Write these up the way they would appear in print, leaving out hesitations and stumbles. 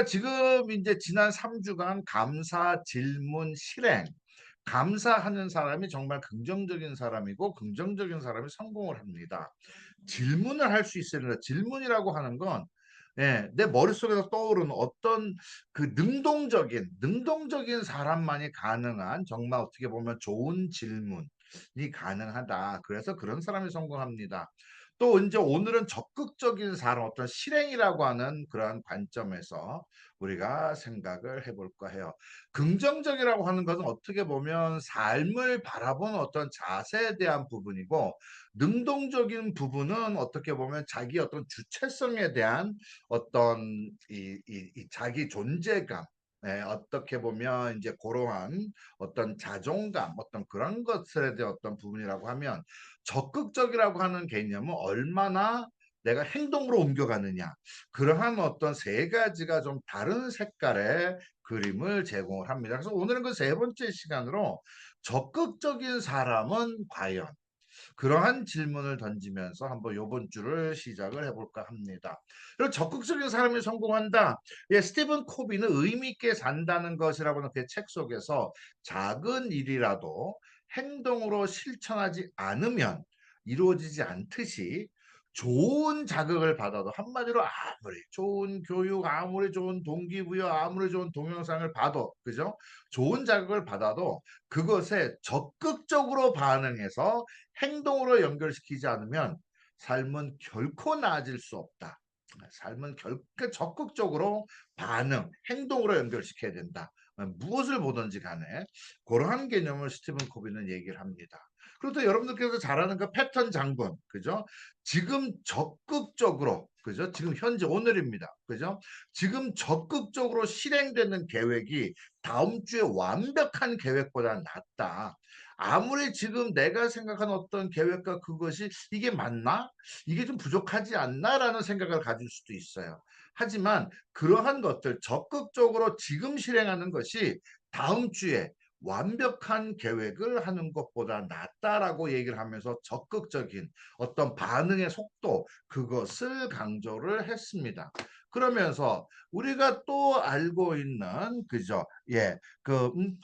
우리가 지금 이제 지난 3주간 감사, 질문, 실행, 감사하는 사람이 정말 긍정적인 사람이고 긍정적인 사람이 성공을 합니다. 질문을 할 수 있어야 된다. 질문이라고 하는 건 내 머릿속에서 떠오르는 어떤 그 능동적인 사람만이 가능한 정말 어떻게 보면 좋은 질문이 가능하다. 그래서 그런 사람이 성공합니다. 또 이제 오늘은 적극적인 사람, 어떤 실행이라고 하는 그러한 관점에서 우리가 생각을 해볼까 해요. 긍정적이라고 하는 것은 어떻게 보면 삶을 바라보는 어떤 자세에 대한 부분이고, 능동적인 부분은 어떻게 보면 자기 어떤 주체성에 대한 어떤 이 자기 존재감, 어떻게 보면 이제 그러한 어떤 자존감, 어떤 그런 것에 대한 어떤 부분이라고 하면, 적극적이라고 하는 개념은 얼마나 내가 행동으로 옮겨가느냐, 그러한 어떤 세 가지가 좀 다른 색깔의 그림을 제공을 합니다. 그래서 오늘은 그 세 번째 시간으로 적극적인 사람은 과연, 그러한 질문을 던지면서 한번 요번 주를 시작을 해볼까 합니다. 그리고 적극적인 사람이 성공한다. 스티븐 코비는 의미 있게 산다는 것이라고는 그 책 속에서 작은 일이라도 행동으로 실천하지 않으면 이루어지지 않듯이, 좋은 자극을 받아도, 한마디로 아무리 좋은 교육, 아무리 좋은 동기부여, 아무리 좋은 동영상을 봐도, 그죠? 좋은 자극을 받아도 그것에 적극적으로 반응해서 행동으로 연결시키지 않으면 삶은 결코 나아질 수 없다. 삶은 결코 적극적으로 반응, 행동으로 연결시켜야 된다. 무엇을 보든지 간에 그러한 개념을 스티븐 코비는 얘기를 합니다. 그렇다 여러분들께서 잘 아는 그 패턴 장군, 그죠? 지금 적극적으로, 그죠? 지금 현재 오늘입니다. 그죠? 지금 적극적으로 실행되는 계획이 다음 주에 완벽한 계획보다 낫다. 아무리 지금 내가 생각한 어떤 계획과 그것이 이게 맞나? 이게 좀 부족하지 않나라는 생각을 가질 수도 있어요. 하지만 그러한 것들 적극적으로 지금 실행하는 것이 다음 주에 완벽한 계획을 하는 것보다 낫다라고 얘기를 하면서 적극적인 어떤 반응의 속도, 그것을 강조를 했습니다. 그러면서 우리가 또 알고 있는, 그죠?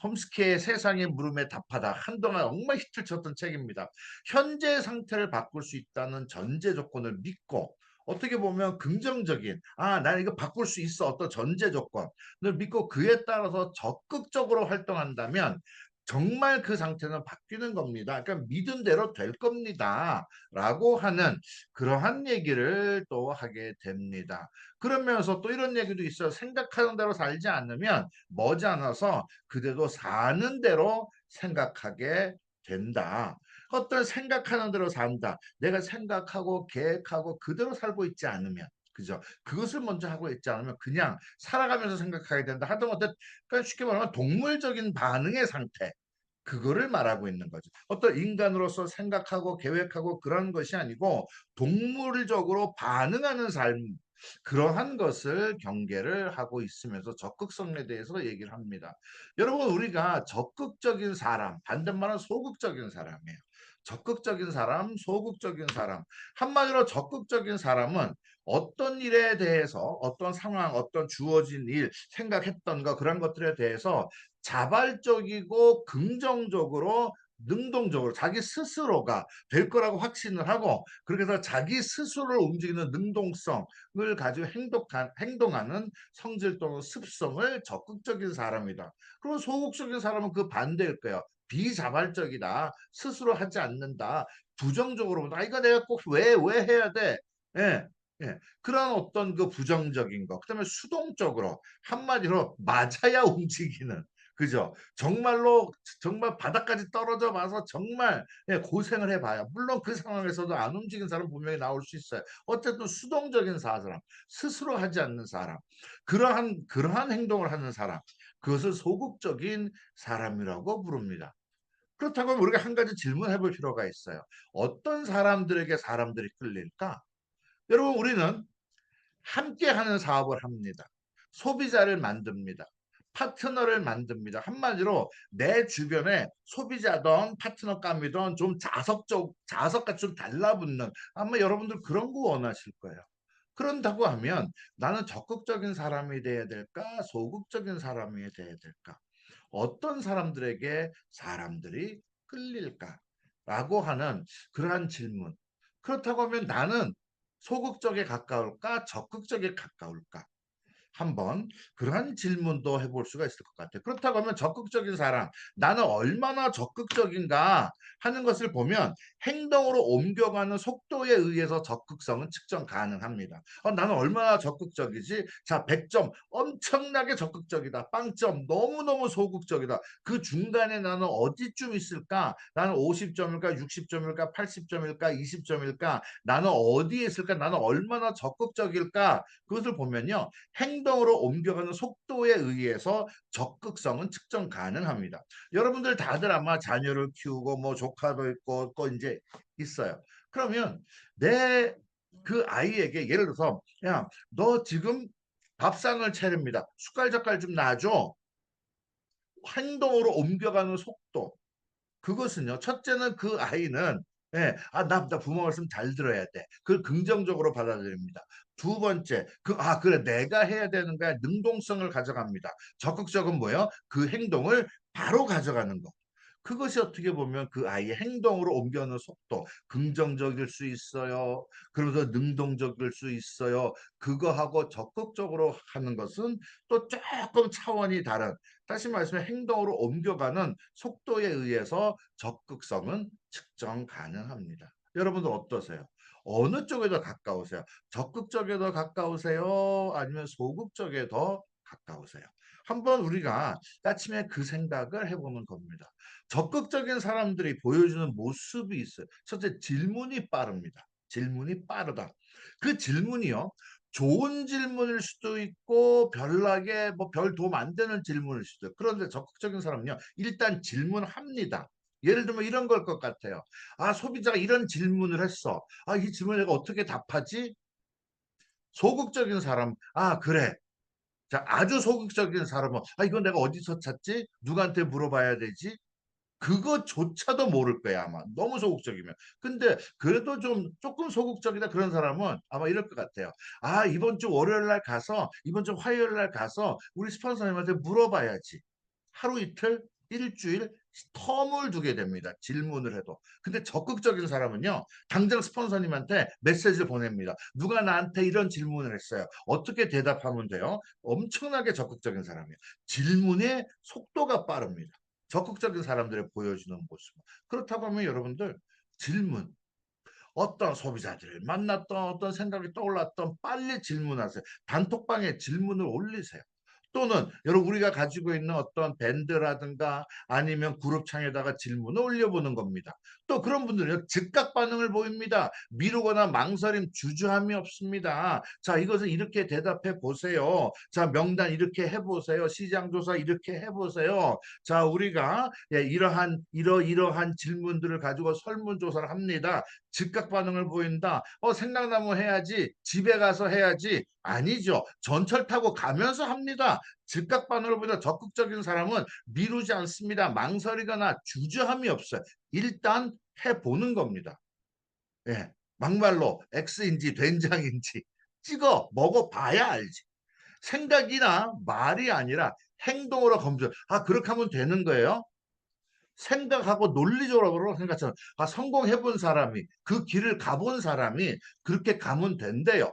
홈스키의 세상의 물음에 답하다, 한동안 정말 히트를 쳤던 책입니다. 현재 상태를 바꿀 수 있다는 전제 조건을 믿고, 어떻게 보면 긍정적인, 난 이거 바꿀 수 있어, 어떤 전제 조건을 믿고 그에 따라서 적극적으로 활동한다면 정말 그 상태는 바뀌는 겁니다. 그러니까 믿은 대로 될 겁니다. 라고 하는 그러한 얘기를 또 하게 됩니다. 그러면서 또 이런 얘기도 있어요. 생각하는 대로 살지 않으면 머지않아서 그대로 사는 대로 생각하게 된다. 어떤 생각하는 대로 산다. 내가 생각하고 계획하고 그대로 살고 있지 않으면, 그죠? 그것을 먼저 하고 있지 않으면 그냥 살아가면서 생각하게 된다. 하다못해 그러니까 쉽게 말하면 동물적인 반응의 상태. 그거를 말하고 있는 거죠. 어떤 인간으로서 생각하고 계획하고 그런 것이 아니고 동물적으로 반응하는 삶, 그러한 것을 경계를 하고 있으면서 적극성에 대해서 얘기를 합니다. 여러분, 우리가 적극적인 사람, 반대말은 소극적인 사람이에요. 적극적인 사람, 소극적인 사람. 한마디로 적극적인 사람은 어떤 일에 대해서, 어떤 상황, 어떤 주어진 일, 생각했던 거, 그런 것들에 대해서 자발적이고 긍정적으로, 능동적으로 자기 스스로가 될 거라고 확신을 하고, 그렇게 해서 자기 스스로를 움직이는 능동성을 가지고 행동하는 성질 또는 습성을 적극적인 사람이다. 그리고 소극적인 사람은 그 반대일 거예요. 비자발적이다. 스스로 하지 않는다. 부정적으로 본다. 이거 내가 꼭 왜 해야 돼? 예. 예. 그런 어떤 그 부정적인 거. 그다음에 수동적으로, 한마디로 맞아야 움직이는, 그죠? 정말로 정말 바닥까지 떨어져 봐서 정말 고생을 해봐야, 물론 그 상황에서도 안 움직인 사람 분명히 나올 수 있어요. 어쨌든 수동적인 사람, 스스로 하지 않는 사람, 그러한 행동을 하는 사람, 그것을 소극적인 사람이라고 부릅니다. 그렇다고 우리가 한 가지 질문해 볼 필요가 있어요. 어떤 사람들에게 사람들이 끌릴까? 여러분, 우리는 함께 하는 사업을 합니다. 소비자를 만듭니다. 파트너를 만듭니다. 한마디로 내 주변에 소비자든 파트너감이든 좀 자석같이 좀 달라붙는, 아마 여러분들 그런 거 원하실 거예요. 그런다고 하면 나는 적극적인 사람이 돼야 될까? 소극적인 사람이 돼야 될까? 어떤 사람들에게 사람들이 끌릴까? 라고 하는 그러한 질문. 그렇다고 하면 나는 소극적에 가까울까? 적극적에 가까울까? 한번 그러한 질문도 해볼 수가 있을 것 같아요. 그렇다고 하면 적극적인 사람, 나는 얼마나 적극적인가 하는 것을 보면 행동으로 옮겨가는 속도에 의해서 적극성은 측정 가능합니다. 나는 얼마나 적극적이지? 자, 100점 엄청나게 적극적이다. 빵점 너무너무 소극적이다. 그 중간에 나는 어디쯤 있을까? 나는 50점일까? 60점일까? 80점일까? 20점일까? 나는 어디에 있을까? 나는 얼마나 적극적일까? 그것을 보면요. 행동으로 옮겨가는 속도에 의해서 적극성은 측정 가능합니다. 여러분들 다들 아마 자녀를 키우고 뭐 조카도 있고 또 이제 있어요. 그러면 내 그 아이에게 예를 들어서 야, 너 지금 밥상을 차립니다. 숟갈 젓갈 좀 놔줘. 행동으로 옮겨가는 속도. 그것은요. 첫째는 그 아이는 나 부모 말씀 잘 들어야 돼. 그걸 긍정적으로 받아들입니다. 두 번째, 그래, 내가 해야 되는 거야. 능동성을 가져갑니다. 적극적은 뭐예요? 그 행동을 바로 가져가는 거. 그것이 어떻게 보면 그 아이의 행동으로 옮겨가는 속도, 긍정적일 수 있어요. 그러면서 능동적일 수 있어요. 그거하고 적극적으로 하는 것은 또 조금 차원이 다른, 다시 말씀해 행동으로 옮겨가는 속도에 의해서 적극성은 측정 가능합니다. 여러분들 어떠세요? 어느 쪽에 더 가까우세요? 적극적에 더 가까우세요? 아니면 소극적에 더 가까우세요? 한번 우리가 아침에 그 생각을 해보는 겁니다. 적극적인 사람들이 보여주는 모습이 있어요. 첫째, 질문이 빠릅니다. 질문이 빠르다. 그 질문이요. 좋은 질문일 수도 있고 별나게 뭐 별 도움 안 되는 질문일 수도 있고 그런데 적극적인 사람은요. 일단 질문합니다. 예를 들면 이런 걸 것 같아요. 소비자가 이런 질문을 했어. 이 질문에 내가 어떻게 답하지? 소극적인 사람, 그래. 자, 아주 소극적인 사람은 이건 내가 어디서 찾지? 누구한테 물어봐야 되지? 그것조차도 모를 거야, 아마. 너무 소극적이면. 근데 그래도 좀 조금 소극적이다 그런 사람은 아마 이럴 것 같아요. 이번 주 월요일 날 가서, 이번 주 화요일 날 가서 우리 스폰서님한테 물어봐야지. 하루 이틀, 일주일 텀을 두게 됩니다. 질문을 해도. 근데 적극적인 사람은요, 당장 스폰서님한테 메시지를 보냅니다. 누가 나한테 이런 질문을 했어요. 어떻게 대답하면 돼요? 엄청나게 적극적인 사람이에요. 질문의 속도가 빠릅니다. 적극적인 사람들의 보여주는 모습. 그렇다고 하면 여러분들 질문, 어떤 소비자들을 만났던 어떤 생각이 떠올랐던 빨리 질문하세요. 단톡방에 질문을 올리세요. 또는 여러분 우리가 가지고 있는 어떤 밴드라든가 아니면 그룹창에다가 질문을 올려보는 겁니다. 또 그런 분들은 즉각 반응을 보입니다. 미루거나 망설임, 주저함이 없습니다. 자, 이것을 이렇게 대답해 보세요. 자, 명단 이렇게 해보세요. 시장조사 이렇게 해보세요. 자, 우리가 이러한 질문들을 가지고 설문조사를 합니다. 즉각 반응을 보인다. 생각나면 해야지. 집에 가서 해야지. 아니죠. 전철 타고 가면서 합니다. 즉각 반응을 보다 적극적인 사람은 미루지 않습니다. 망설이거나 주저함이 없어요. 일단 해보는 겁니다. 예, 막말로 X인지 된장인지 찍어 먹어봐야 알지. 생각이나 말이 아니라 행동으로 검증. 그렇게 하면 되는 거예요. 생각하고 논리적으로 생각하면 성공해본 사람이 그 길을 가본 사람이 그렇게 가면 된대요.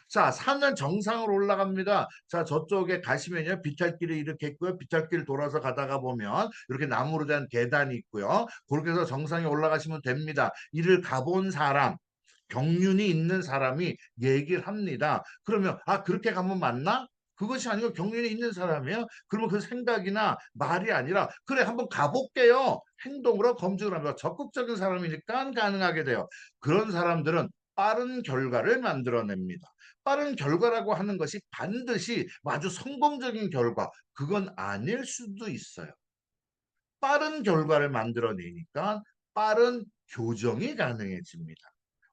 자, 산은 정상으로 올라갑니다. 자, 저쪽에 가시면요. 비탈길이 이렇게 있고요. 비탈길 돌아서 가다가 보면 이렇게 나무로 된 계단이 있고요. 그렇게 해서 정상에 올라가시면 됩니다. 이를 가본 사람, 경륜이 있는 사람이 얘기를 합니다. 그러면 그렇게 가면 맞나? 그것이 아니고 경륜이 있는 사람이에요. 그러면 그 생각이나 말이 아니라 그래 한번 가볼게요. 행동으로 검증을 합니다. 적극적인 사람이니까 가능하게 돼요. 그런 사람들은 빠른 결과를 만들어냅니다. 빠른 결과라고 하는 것이 반드시 아주 성공적인 결과, 그건 아닐 수도 있어요. 빠른 결과를 만들어내니까 빠른 교정이 가능해집니다.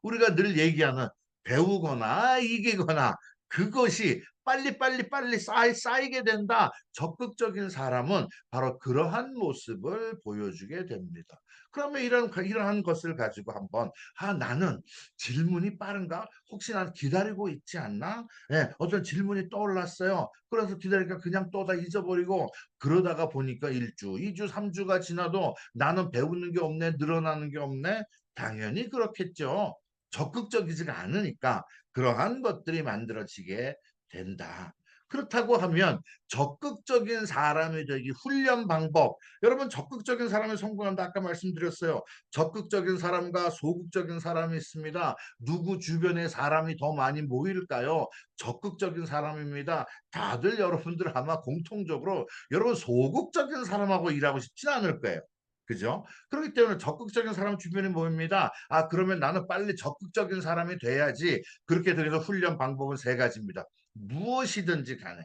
우리가 늘 얘기하는 배우거나 이기거나 그것이 빨리 쌓이게 된다. 적극적인 사람은 바로 그러한 모습을 보여주게 됩니다. 그러면 이러한 것을 가지고 한번 나는 질문이 빠른가? 혹시 난 기다리고 있지 않나? 예, 어떤 질문이 떠올랐어요. 그래서 기다리니까 그냥 또 다 잊어버리고 그러다가 보니까 1주, 2주, 3주가 지나도 나는 배우는 게 없네, 늘어나는 게 없네. 당연히 그렇겠죠. 적극적이지가 않으니까 그러한 것들이 만들어지게 된다. 그렇다고 하면 적극적인 사람이 되기 훈련 방법. 여러분 적극적인 사람이 성공한다. 아까 말씀드렸어요. 적극적인 사람과 소극적인 사람이 있습니다. 누구 주변에 사람이 더 많이 모일까요? 적극적인 사람입니다. 다들 여러분들 아마 공통적으로 여러분 소극적인 사람하고 일하고 싶진 않을 거예요. 그죠? 그렇기 때문에 적극적인 사람 주변에 모입니다. 그러면 나는 빨리 적극적인 사람이 돼야지. 그렇게 돼서 훈련 방법은 세 가지입니다. 무엇이든지 간에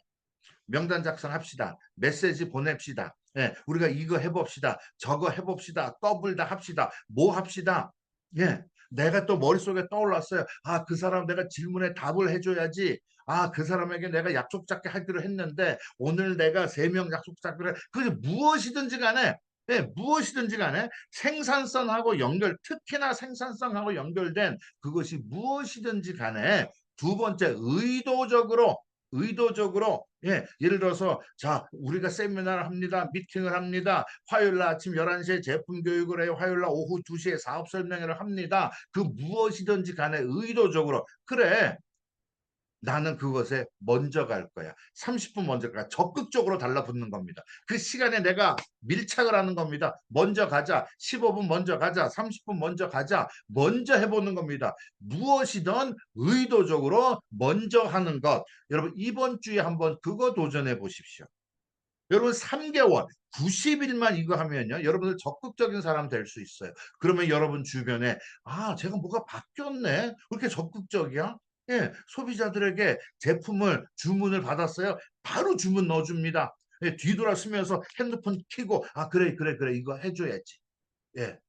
명단 작성합시다. 메시지 보냅시다. 예, 우리가 이거 해봅시다. 저거 해봅시다. 더블 다 합시다. 뭐 합시다. 예, 내가 또 머릿속에 떠올랐어요. 그 사람 내가 질문에 답을 해줘야지. 그 사람에게 내가 약속 잡게 하기로 했는데 오늘 내가 3명 약속 잡기로 해. 그게 무엇이든지 간에 무엇이든지 간에 생산성하고 특히나 생산성하고 연결된 그것이 무엇이든지 간에 두 번째 의도적으로 예를 들어서 자 우리가 세미나를 합니다. 미팅을 합니다. 화요일 날 아침 11시에 제품 교육을 해요. 화요일 날 오후 2시에 사업 설명회를 합니다. 그 무엇이든지 간에 의도적으로 그래 나는 그것에 먼저 갈 거야. 30분 먼저 가. 적극적으로 달라붙는 겁니다. 그 시간에 내가 밀착을 하는 겁니다. 먼저 가자. 15분 먼저 가자. 30분 먼저 가자. 먼저 해보는 겁니다. 무엇이든 의도적으로 먼저 하는 것. 여러분 이번 주에 한번 그거 도전해 보십시오. 여러분 3개월 90일만 이거 하면요. 여러분들 적극적인 사람 될 수 있어요. 그러면 여러분 주변에 제가 뭐가 바뀌었네. 왜 이렇게 적극적이야? 예, 소비자들에게 제품을 주문을 받았어요. 바로 주문 넣어줍니다. 예, 뒤돌아서면서 핸드폰 켜고 그래 이거 해줘야지. 예,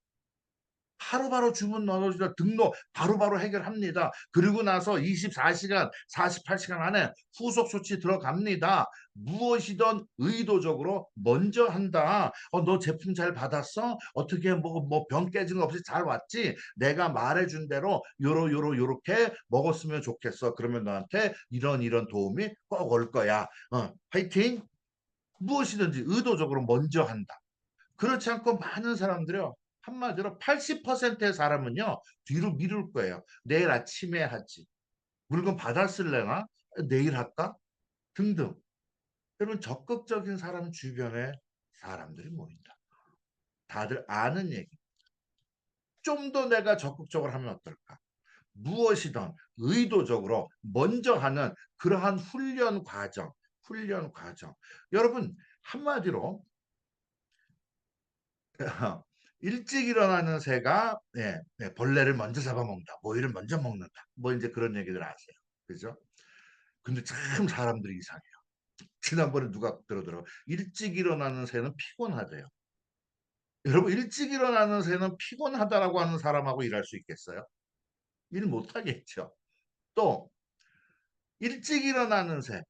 바로바로 주문 넣어주다 등록 바로바로 해결합니다. 그리고 나서 24시간, 48시간 안에 후속 조치 들어갑니다. 무엇이든 의도적으로 먼저 한다. 너 제품 잘 받았어? 어떻게 뭐 병 깨진 거 없이 잘 왔지? 내가 말해준 대로 요렇게 먹었으면 좋겠어. 그러면 너한테 이런 도움이 꼭 올 거야. 화이팅! 무엇이든지 의도적으로 먼저 한다. 그렇지 않고 많은 사람들이요. 한마디로 80%의 사람은요. 뒤로 미룰 거예요. 내일 아침에 하지. 물건 받았을래나? 내일 할까? 등등. 여러분 적극적인 사람 주변에 사람들이 모인다. 다들 아는 얘기. 좀 더 내가 적극적으로 하면 어떨까? 무엇이든 의도적으로 먼저 하는 그러한 훈련 과정. 여러분 한마디로 일찍 일어나는 새가 벌레를 먼저 잡아먹는다. 모이를 먼저 먹는다. 뭐 이제 그런 얘기들 아세요. 그죠? 근데 참 사람들이 이상해요. 지난번에 누가 들어들어 일찍 일어나는 새는 피곤하대요. 여러분 일찍 일어나는 새는 피곤하다라고 하는 사람하고 일할 수 있겠어요? 일 못하겠죠. 또 일찍 일어나는 새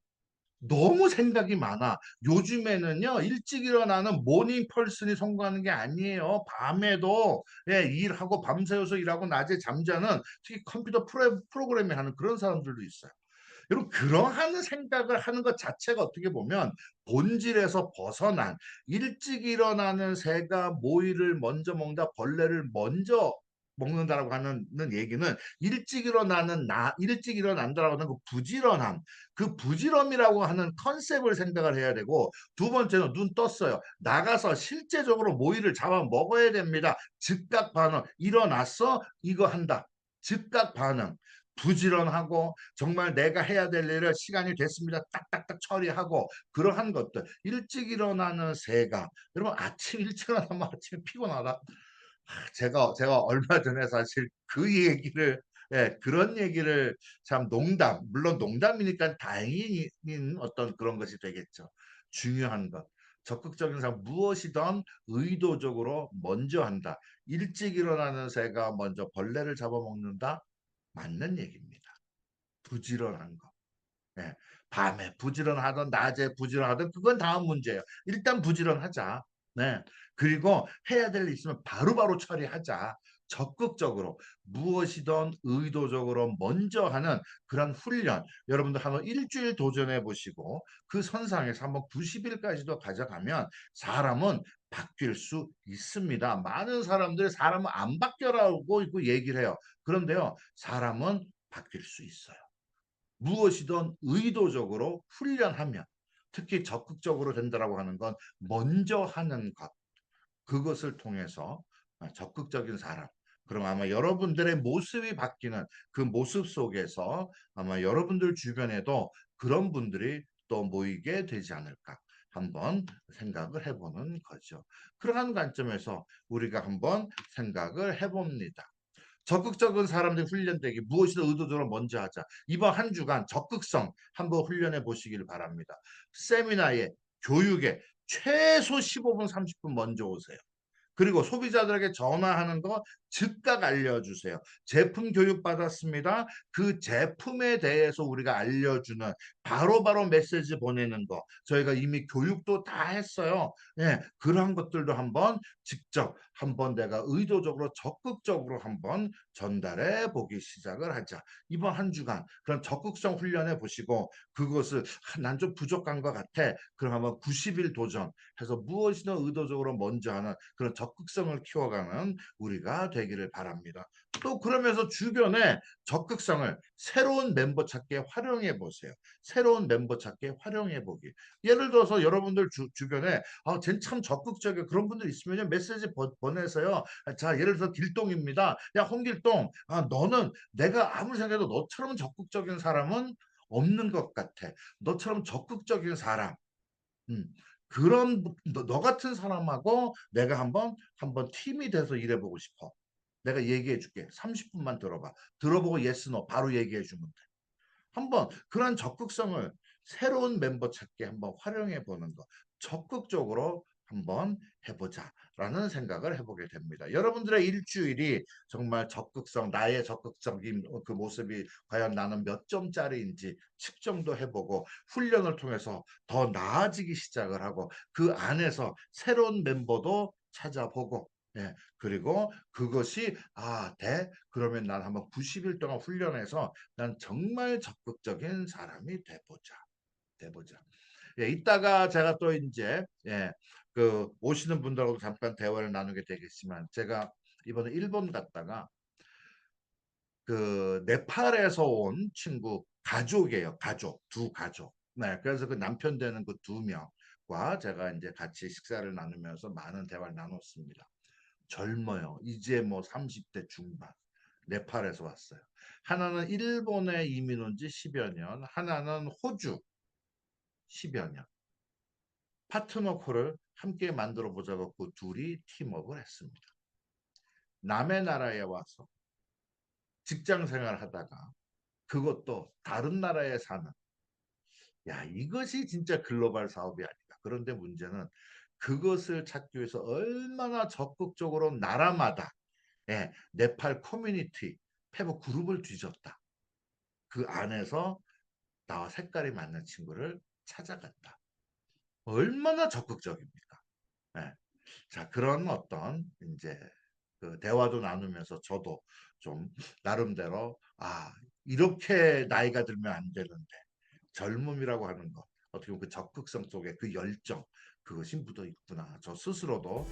너무 생각이 많아. 요즘에는요, 일찍 일어나는 모닝 펄슨이 성공하는 게 아니에요. 밤에도 일하고 밤새워서 일하고 낮에 잠자는 특히 컴퓨터 프로그래밍 하는 그런 사람들도 있어요. 여러분 그러한 생각을 하는 것 자체가 어떻게 보면 본질에서 벗어난 일찍 일어나는 새가 모이를 먼저 먹는다 벌레를 먼저 먹는다라고 하는 얘기는 일찍 일어난다라고 하는 그 부지런이라고 하는 컨셉을 생각을 해야 되고 두 번째는 눈 떴어요. 나가서 실제적으로 모이를 잡아 먹어야 됩니다. 즉각 반응 일어났어 이거 한다. 즉각 반응 부지런하고 정말 내가 해야 될 일을 시간이 됐습니다. 딱딱딱 처리하고 그러한 것들 일찍 일어나는 새가 여러분 아침 일찍 일어나면 아침에 피곤하다. 제가 얼마 전에 사실 그 얘기를 그런 얘기를 참 물론 농담이니까 다행인 어떤 그런 것이 되겠죠. 중요한 것 적극적인 사람 무엇이든 의도적으로 먼저 한다. 일찍 일어나는 새가 먼저 벌레를 잡아먹는다. 맞는 얘기입니다. 부지런한 거. 예. 밤에 부지런하든 낮에 부지런하든 그건 다음 문제예요. 일단 부지런하자. 네. 그리고 해야 될 일 있으면 바로바로 처리하자. 적극적으로 무엇이든 의도적으로 먼저 하는 그런 훈련 여러분들 한번 일주일 도전해 보시고 그 선상에서 한번 90일까지도 가져가면 사람은 바뀔 수 있습니다. 많은 사람들이 사람은 안 바뀌어라고 얘기를 해요. 그런데요, 사람은 바뀔 수 있어요. 무엇이든 의도적으로 훈련하면 특히 적극적으로 된다라고 하는 건 먼저 하는 것 그것을 통해서 적극적인 사람 그럼 아마 여러분들의 모습이 바뀌는 그 모습 속에서 아마 여러분들 주변에도 그런 분들이 또 모이게 되지 않을까 한번 생각을 해보는 거죠. 그러한 관점에서 우리가 한번 생각을 해봅니다. 적극적인 사람들이 훈련되기 무엇이든 의도적으로 먼저 하자. 이번 한 주간 적극성 한번 훈련해 보시길 바랍니다. 세미나에 교육에 최소 15분 30분 먼저 오세요. 그리고 소비자들에게 전화하는 거 즉각 알려주세요. 제품 교육 받았습니다. 그 제품에 대해서 우리가 알려주는 바로바로 메시지 보내는 거 저희가 이미 교육도 다 했어요. 예, 그런 것들도 한번 직접 한번 내가 의도적으로 적극적으로 한번 전달해 보기 시작을 하자. 이번 한 주간 그런 적극성 훈련해 보시고 그것을 난 좀 부족한 것 같아. 그럼 한번 90일 도전해서 무엇이든 의도적으로 먼저 하는 그런 적극성을 키워가는 우리가 되기를 바랍니다. 또 그러면서 주변에 적극성을 새로운 멤버 찾기에 활용해 보세요. 새로운 멤버 찾기에 활용해 보기. 예를 들어서 여러분들 주변에 쟤 참 적극적이야 그런 분들 있으면 메시지 보내서요. 자 예를 들어서 길동입니다. 야 홍길동 너는 내가 아무리 생각해도 너처럼 적극적인 사람은 없는 것 같아. 너처럼 적극적인 사람 음, 그런 너 같은 사람하고 내가 한번 팀이 돼서 일해보고 싶어. 내가 얘기해 줄게. 30분만 들어봐. 들어보고 예스 노 바로 얘기해 주면 돼. 한번 그런 적극성을 새로운 멤버 찾기 한번 활용해 보는 거 적극적으로 한번 해보자라는 생각을 해보게 됩니다. 여러분들의 일주일이 정말 적극성, 나의 적극적인 그 모습이 과연 나는 몇 점짜리인지 측정도 해보고 훈련을 통해서 더 나아지기 시작을 하고 그 안에서 새로운 멤버도 찾아보고 예, 그리고 그것이 돼? 그러면 난 한번 90일 동안 훈련해서 난 정말 적극적인 사람이 돼보자. 예, 이따가 제가 또 이제 그 오시는 분들하고 잠깐 대화를 나누게 되겠지만 제가 이번에 일본 갔다가 그 네팔에서 온 친구 가족이에요. 두 가족. 네, 그래서 그 남편 되는 그 두 명과 제가 이제 같이 식사를 나누면서 많은 대화를 나눴습니다. 젊어요. 이제 뭐 30대 중반. 네팔에서 왔어요. 하나는 일본에 이민 온 지 10여 년, 하나는 호주 10여 년. 파트너 콜을 함께 만들어 보자고 그 둘이 팀업을 했습니다. 남의 나라에 와서 직장 생활 하다가 그것도 다른 나라에 사는 야 이것이 진짜 글로벌 사업이 아니다. 그런데 문제는 그것을 찾기 위해서 얼마나 적극적으로 나라마다 네팔 커뮤니티 페북 그룹을 뒤졌다. 그 안에서 나와 색깔이 맞는 친구를 찾아갔다. 얼마나 적극적입니까? 네. 자, 그런 어떤 이제 그 대화도 나누면서 저도 좀 나름대로 이렇게 나이가 들면 안 되는데 젊음이라고 하는 것 어떻게 보면 그 적극성 속에 그 열정 그것이 묻어 있구나. 저 스스로도